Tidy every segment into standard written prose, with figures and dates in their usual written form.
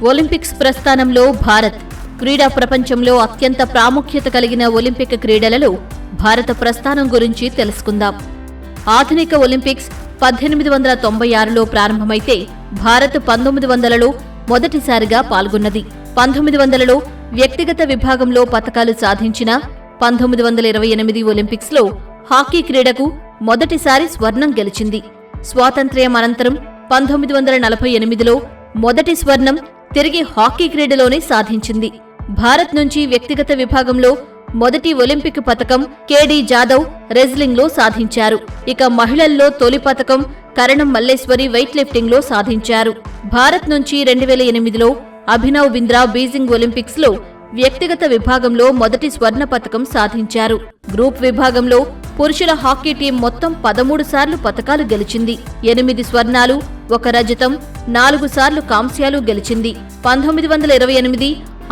Olympics ప్రస్థానంలో భారత్. క్రీడా ప్రపంచంలో అత్యంత ప్రాముఖ్యత కలిగిన ఒలింపిక్ క్రీడలలో భారత ప్రస్థానం గురించి తెలుసుకుందాం. ఆధునిక ఒలింపిక్స్ 1896లో ప్రారంభమైతే భారత్ 1900లో మొదటిసారిగా పాల్గొన్నది. 1900లో వ్యక్తిగత విభాగంలో పతకాలు సాధించిన 1928 ఒలింపిక్స్లో హాకీ క్రీడకు మొదటిసారి స్వర్ణం గెలిచింది. స్వాతంత్ర్యం అనంతరం 1948లో మొదటి స్వర్ణం తిరిగి హాకీ క్రీడలోనే సాధించింది. భారత్ నుంచి వ్యక్తిగత విభాగంలో మొదటి ఒలింపిక్ పతకం కేడీ జాదవ్ రెజ్లింగ్లో సాధించారు. ఇక మహిళల్లో తొలి పతకం కరణం మల్లేశ్వరి వెయిట్ లిఫ్టింగ్లో సాధించారు. భారత్ నుంచి 2008లో అభినవ్ బింద్రా బీజింగ్ ఒలింపిక్స్లో వ్యక్తిగత విభాగంలో మొదటి స్వర్ణ పతకం సాధించారు. గ్రూప్ విభాగంలో పురుషుల హాకీ టీం మొత్తం 13 సార్లు పతకాలు గెలిచింది. 8 స్వర్ణాలు, 1 రజతం, 4 సార్లు కాంస్యాలు గెలిచింది. 1928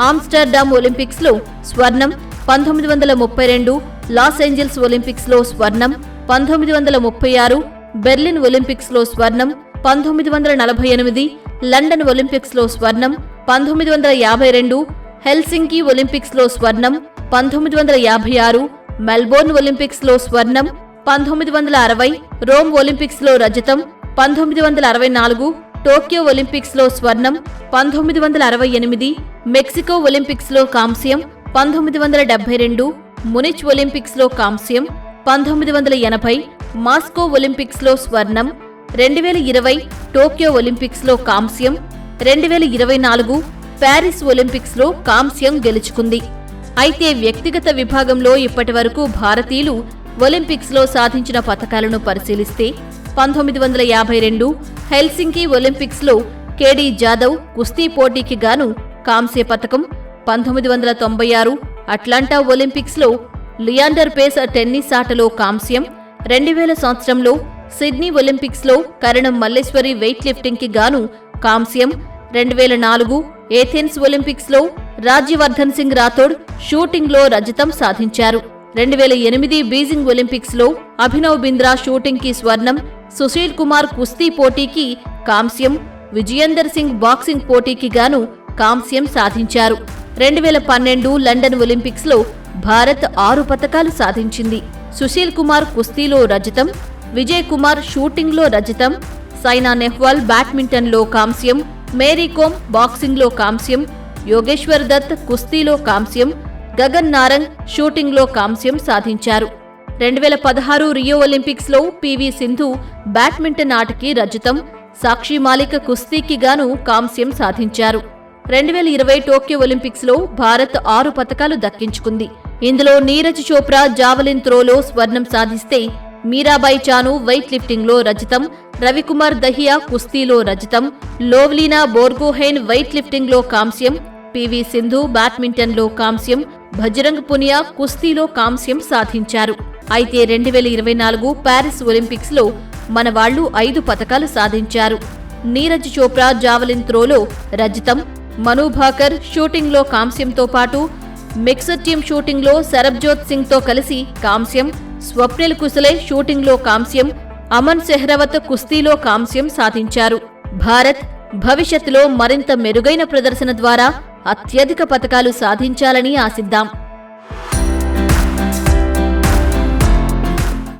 ఆమ్స్టర్డామ్ ఒలింపిక్స్లో స్వర్ణం, 1932 లాస్ ఏంజల్స్ ఒలింపిక్స్లో స్వర్ణం, 1936 బెర్లిన్ ఒలింపిక్స్లో స్వర్ణం, 1948 లండన్ ఒలింపిక్స్లో స్వర్ణం, 1952 హెల్సింకి ఒలింపిక్స్లో స్వర్ణం, 1956 మెల్బోర్న్ ఒలింపిక్స్లో స్వర్ణం, 1960 రోమ్ ఒలింపిక్స్లో రజతం, 1964 టోక్యో ఒలింపిక్స్లో స్వర్ణం, 1968 మెక్సికో ఒలింపిక్స్లో కాంస్యం, 1972 మునిచ్ ఒలింపిక్స్లో కాంస్యం, 1980 మాస్కో ఒలింపిక్స్లో స్వర్ణం, 2020 టోక్యో ఒలింపిక్స్లో కాంస్యం, 2024 ప్యారిస్ ఒలింపిక్స్లో కాంస్యం గెలుచుకుంది. అయితే వ్యక్తిగత విభాగంలో ఇప్పటివరకు భారతీయులు ఒలింపిక్స్లో సాధించిన పతకాలను పరిశీలిస్తే 1952 హెల్సింకి ఒలింపిక్స్లో కేడీ జాదవ్ కుస్తీ పోటీకి గాను కాంస్య పతకం, 1996 అట్లాంటా ఒలింపిక్స్లో లియాండర్ పేస్ టెన్నిస్ ఆటలో కాంస్యం, 2000 సంవత్సరంలో సిడ్నీ ఒలింపిక్స్లో కరణం మల్లేశ్వరి వెయిట్ లిఫ్టింగ్కి గాను కాంస్యం, 2004 ఏథెన్స్ ఒలింపిక్స్లో రాజ్యవర్ధన్ సింగ్ రాథోడ్ షూటింగ్లో రజతం సాధించారు. 2008 బీజింగ్ ఒలింపిక్స్లో అభినవ్ బింద్రా షూటింగ్కి స్వర్ణం, సుశీల్ కుమార్ కుస్తీ పోటీకి కాంస్యం, విజయేందర్ సింగ్ బాక్సింగ్ పోటీకి గాను కాంస్యం సాధించారు. 2012 లండన్ ఒలింపిక్స్లో భారత్ 6 పతకాలు సాధించింది. సుశీల్ కుమార్ కుస్తీలో రజతం, విజయ్ కుమార్ షూటింగ్లో రజతం, సైనా నెహ్వాల్ బ్యాడ్మింటన్లో కాంస్యం, మేరీకోమ్ బాక్సింగ్లో కాంస్యం, యోగేశ్వర్ దత్ కుస్తీలో కాంస్యం, గగన్ నారంగ్ షూటింగ్లో కాంస్యం సాధించారు. 2016 రియో ఒలింపిక్స్లో పీవీ సింధు బ్యాడ్మింటన్ ఆటకి రజతం, సాక్షి మాలిక్ కుస్తీకి గాను కాంస్యం సాధించారు. 2020 టోక్యో ఒలింపిక్స్లో భారత్ 6 పతకాలు దక్కించుకుంది. ఇందులో నీరజ్ చోప్రా జావలిన్ త్రోలో స్వర్ణం సాధిస్తే మీరాబాయి చాను వెయిట్ లిఫ్టింగ్లో రజతం, రవికుమార్ దహియా కుస్తీలో రజతం, లోవ్లీనా బోర్గోహెన్ వెయిట్ లిఫ్టింగ్లో కాంస్యం, పీవీ సింధు బ్యాడ్మింటన్లో కాంస్యం, భజరంగ్ పునియా కుస్తీలో కాంస్యం సాధించారు. అయితే 2024 ప్యారిస్ ఒలింపిక్స్లో మన వాళ్లు 5 పతకాలు సాధించారు. నీరజ్ చోప్రా జావలిన్ త్రోలో రజతం, మను భాకర్ షూటింగ్లో కాంస్యంతో పాటు మిక్స్డ్ టీమ్ షూటింగ్లో సరబ్జోత్ సింగ్తో కలిసి కాంస్యం, స్వప్నిల్ కుసలే షూటింగ్లో కాంస్యం, అమన్ సెహ్రవత్ కుస్తీలో కాంస్యం సాధించారు. భారత్ భవిష్యత్తులో మరింత మెరుగైన ప్రదర్శన ద్వారా అత్యధిక పతకాలు సాధించాలని ఆశిద్దాం.